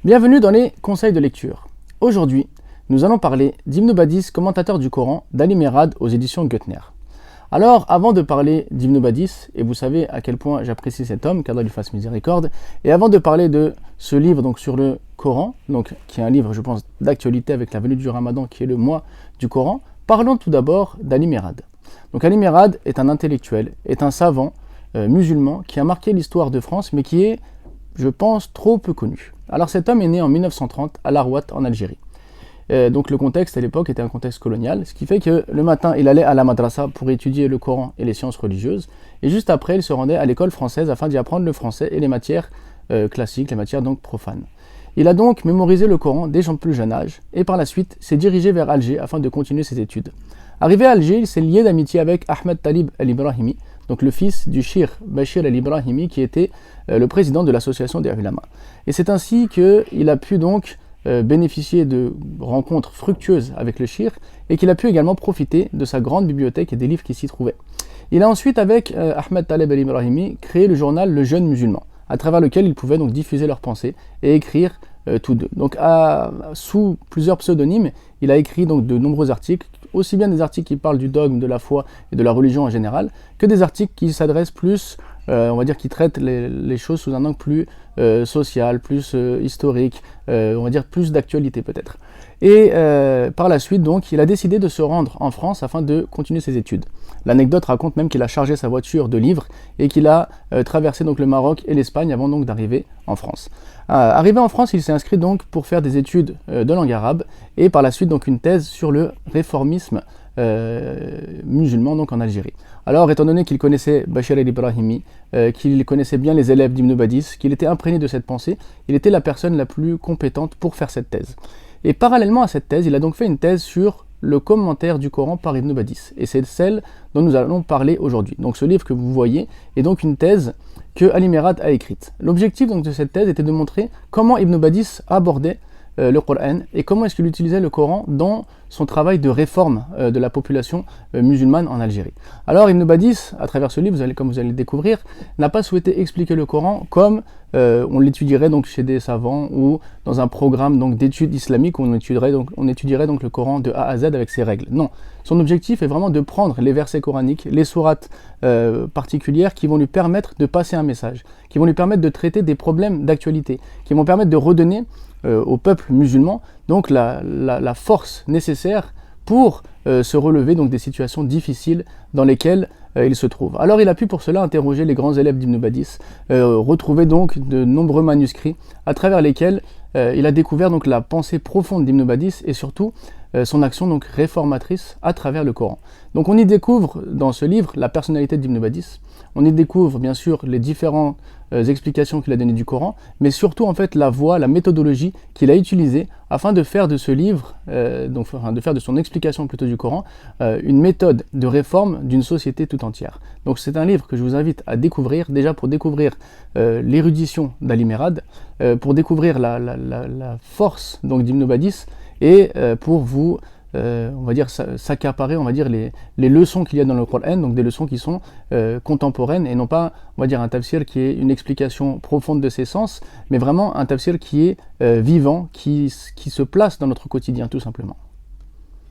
Bienvenue dans les conseils de lecture. Aujourd'hui, nous allons parler d'Ibn Badis, commentateur du Coran, d'Ali Merad aux éditions Guttner. Alors, avant de parler d'Ibn Badis, et vous savez à quel point j'apprécie cet homme, qu'Allah lui fasse miséricorde, et avant de parler de ce livre donc sur le Coran, donc qui est un livre, je pense, d'actualité avec la venue du Ramadan, qui est le mois du Coran, parlons tout d'abord d'Ali Merad. Donc Ali Merad est un intellectuel, est un savant musulman qui a marqué l'histoire de France, mais qui est, je pense, trop peu connu. Alors cet homme est né en 1930 à Larouat en Algérie. Donc le contexte à l'époque était un contexte colonial, ce qui fait que le matin il allait à la madrasa pour étudier le Coran et les sciences religieuses, et juste après il se rendait à l'école française afin d'y apprendre le français et les matières classiques, les matières donc profanes. Il a donc mémorisé le Coran dès son plus jeune âge, et par la suite s'est dirigé vers Alger afin de continuer ses études. Arrivé à Alger, il s'est lié d'amitié avec Ahmed Talib al-Ibrahimi, donc le fils du Shir Bachir al-Ibrahimi qui était le président de l'association des Ulama. Et c'est ainsi qu'il a pu donc bénéficier de rencontres fructueuses avec le Shir et qu'il a pu également profiter de sa grande bibliothèque et des livres qui s'y trouvaient. Il a ensuite, avec Ahmed Talib al-Ibrahimi, créé le journal Le Jeune Musulman, à travers lequel ils pouvaient donc diffuser leurs pensées et écrire tous deux. Donc sous plusieurs pseudonymes, il a écrit donc de nombreux articles, aussi bien des articles qui parlent du dogme, de la foi et de la religion en général, que des articles qui s'adressent plus, on va dire, qui traitent les choses sous un angle plus social, plus historique, on va dire plus d'actualité peut-être. Et par la suite, donc, il a décidé de se rendre en France afin de continuer ses études. L'anecdote raconte même qu'il a chargé sa voiture de livres et qu'il a traversé donc le Maroc et l'Espagne avant donc d'arriver en France. Arrivé en France, il s'est inscrit donc pour faire des études de langue arabe et par la suite donc une thèse sur le réformisme musulman donc en Algérie. Alors, étant donné qu'il connaissait Bachir el-Ibrahimi, qu'il connaissait bien les élèves d'Ibn Badis, qu'il était imprégné de cette pensée, il était la personne la plus compétente pour faire cette thèse. Et parallèlement à cette thèse, il a donc fait une thèse sur le commentaire du Coran par Ibn Badis. Et c'est celle dont nous allons parler aujourd'hui. Donc ce livre que vous voyez est donc une thèse que Ali Merad a écrite. L'objectif donc de cette thèse était de montrer comment Ibn Badis abordait le Coran et comment est-ce qu'il utilisait le Coran dans son travail de réforme de la population musulmane en Algérie. Alors Ibn Badis, à travers ce livre, comme vous allez le découvrir, n'a pas souhaité expliquer le Coran comme on l'étudierait donc chez des savants ou dans un programme donc d'études islamiques où on étudierait donc le Coran de A à Z avec ses règles. Non, son objectif est vraiment de prendre les versets coraniques, les sourates particulières qui vont lui permettre de passer un message, qui vont lui permettre de traiter des problèmes d'actualité, qui vont permettre de redonner au peuple musulman donc la force nécessaire pour se relever donc des situations difficiles dans lesquelles il se trouve. Alors il a pu pour cela interroger les grands élèves d'Ibn Badis, retrouver donc de nombreux manuscrits à travers lesquels il a découvert donc la pensée profonde d'Ibn Badis et surtout son action donc réformatrice à travers le Coran. Donc on y découvre dans ce livre la personnalité d'Ibn Badis, on y découvre bien sûr les différentes explications qu'il a données du Coran, mais surtout en fait la voie, la méthodologie qu'il a utilisée afin de faire de ce livre, de faire de son explication plutôt du Coran, une méthode de réforme d'une société tout entière. Donc c'est un livre que je vous invite à découvrir, déjà pour découvrir l'érudition d'Ali Merad, pour découvrir la force donc d'Ibn Badis, et pour vous, on va dire, s'accaparer, on va dire, les leçons qu'il y a dans le Coran, donc des leçons qui sont contemporaines et non pas, on va dire, un tafsir qui est une explication profonde de ses sens, mais vraiment un tafsir qui est vivant, qui se place dans notre quotidien tout simplement.